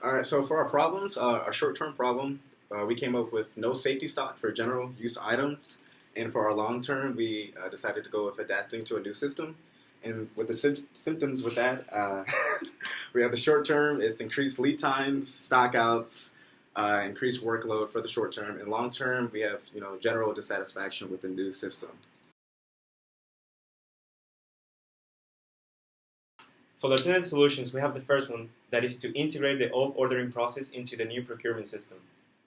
All right, so for our problems, our short-term problem, we came up with no safety stock for general use items, and for our long-term, we decided to go with adapting to a new system. And with the symptoms with that, we have the short-term is increased lead times, stockouts, increased workload for the short-term, and long-term, we have general dissatisfaction with the new system. For the alternative solutions, we have the first one, that is to integrate the old ordering process into the new procurement system.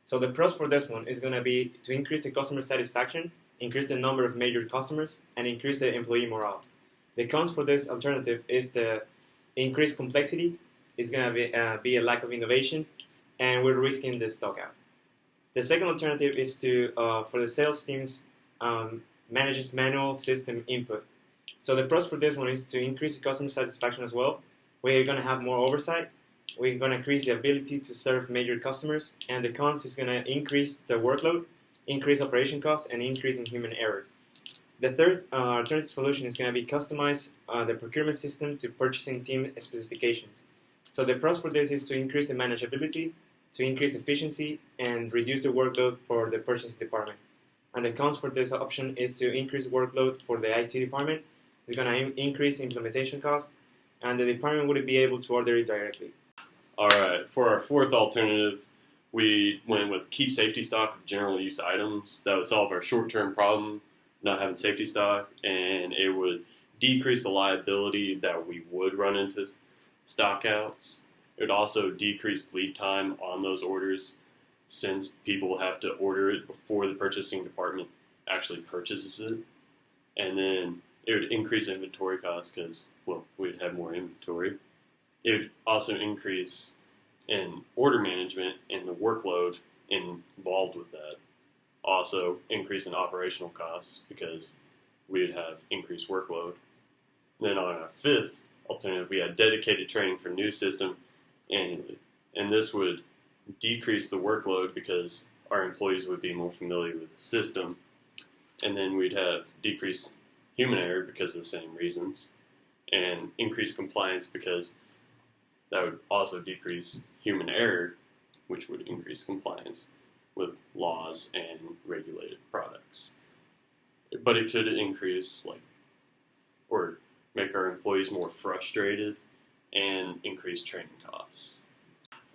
So the pros for this one is going to be to increase the customer satisfaction, increase the number of major customers, and increase the employee morale. The cons for this alternative is the increased complexity, it's going to be a lack of innovation, and we're risking the stock out. The second alternative is to, for the sales teams, manages manual system input. So the pros for this one is to increase the customer satisfaction as well. We're going to have more oversight. We're going to increase the ability to serve major customers. And the cons is going to increase the workload, increase operation costs, and increase in human error. The third alternative solution is going to be customize the procurement system to purchasing team specifications. So the pros for this is to increase the manageability, to increase efficiency, and reduce the workload for the purchasing department. And the cons for this option is to increase workload for the IT department. It's going to increase implementation costs, and the department wouldn't be able to order it directly. All right, for our fourth alternative, we went with keep safety stock of general use items. That would solve our short-term problem, not having safety stock, and it would decrease the liability that we would run into stockouts. It would also decrease lead time on those orders, since people have to order it before the purchasing department actually purchases it. And then it would increase inventory costs because, well, we'd have more inventory. It would also increase in order management and the workload involved with that. Also, increase in operational costs because we would have increased workload. Then on our fifth alternative, we had dedicated training for new system annually. And this would decrease the workload because our employees would be more familiar with the system. And then we'd have decreased human error because of the same reasons, and increased compliance because that would also decrease human error, which would increase compliance with laws and regulated products. But it could increase, or make our employees more frustrated and increase training costs.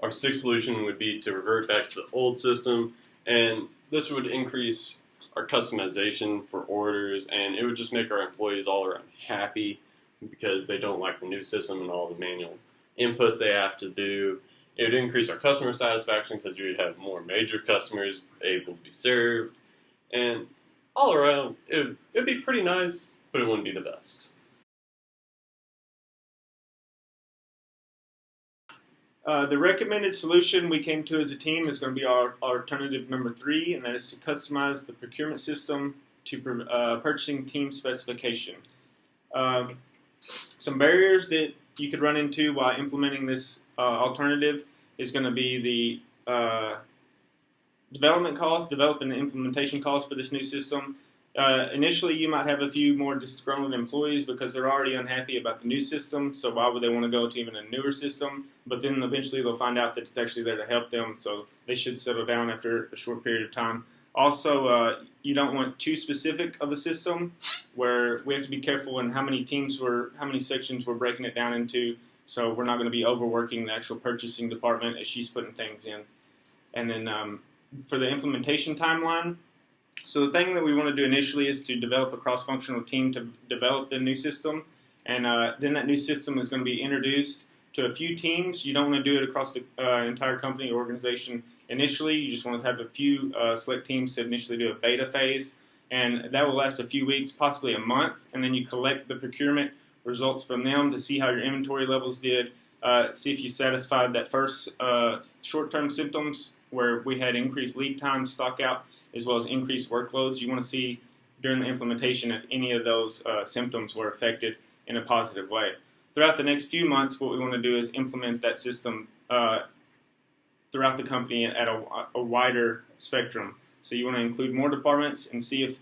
Our sixth solution would be to revert back to the old system, and this would increase our customization for orders, and it would just make our employees all around happy because they don't like the new system and all the manual inputs they have to do. It would increase our customer satisfaction because we would have more major customers able to be served, and all around it'd be pretty nice, but it wouldn't be the best. The recommended solution we came to as a team is going to be our alternative number 3, and that is to customize the procurement system to purchasing team specification. Some barriers that you could run into while implementing this alternative is going to be the development costs, developing the implementation costs for this new system. Initially, you might have a few more disgruntled employees because they're already unhappy about the new system, so why would they want to go to even a newer system? But then eventually they'll find out that it's actually there to help them, so they should settle down after a short period of time. Also, you don't want too specific of a system where we have to be careful in how many sections we're breaking it down into, so we're not going to be overworking the actual purchasing department as she's putting things in. And then for the implementation timeline, so the thing that we want to do initially is to develop a cross-functional team to develop the new system, and then that new system is going to be introduced to a few teams. You don't want to do it across the entire company or organization initially. You just want to have a few select teams to initially do a beta phase, and that will last a few weeks, possibly a month, and then you collect the procurement results from them to see how your inventory levels did, see if you satisfied that first short-term symptoms where we had increased lead time, stock out, as well as increased workloads. You want to see during the implementation if any of those symptoms were affected in a positive way. Throughout the next few months, what we want to do is implement that system throughout the company at a wider spectrum. So you want to include more departments and see if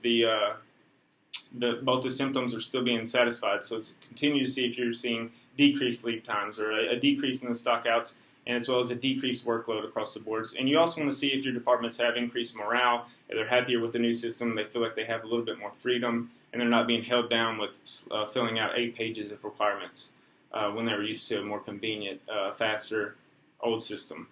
both the symptoms are still being satisfied. So continue to see if you're seeing decreased lead times or a decrease in the stockouts and as well as a decreased workload across the boards. And you also want to see if your departments have increased morale, if they're happier with the new system, they feel like they have a little bit more freedom, and they're not being held down with filling out 8 pages of requirements when they were used to a more convenient, faster, old system.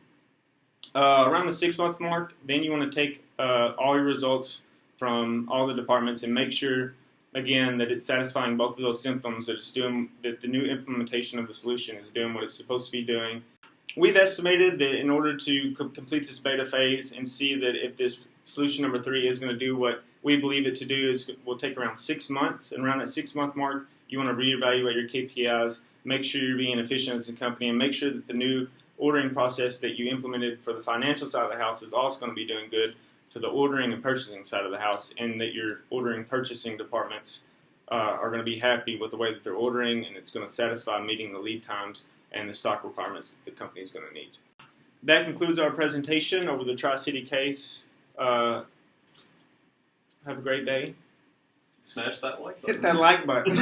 Around the 6-month mark, then you want to take all your results from all the departments and make sure, again, that it's satisfying both of those symptoms, that the new implementation of the solution is doing what it's supposed to be doing. We've estimated that in order to complete this beta phase and see that if this solution number 3 is going to do what we believe it to do, will take around 6 months. And around that 6-month mark, you want to reevaluate your KPIs, make sure you're being efficient as a company, and make sure that the new ordering process that you implemented for the financial side of the house is also going to be doing good for the ordering and purchasing side of the house, and that your ordering purchasing departments are going to be happy with the way that they're ordering, and it's going to satisfy meeting the lead times and the stock requirements that the company is going to need. That concludes our presentation over the Tri City case. Have a great day. Smash that like button. Hit that like button.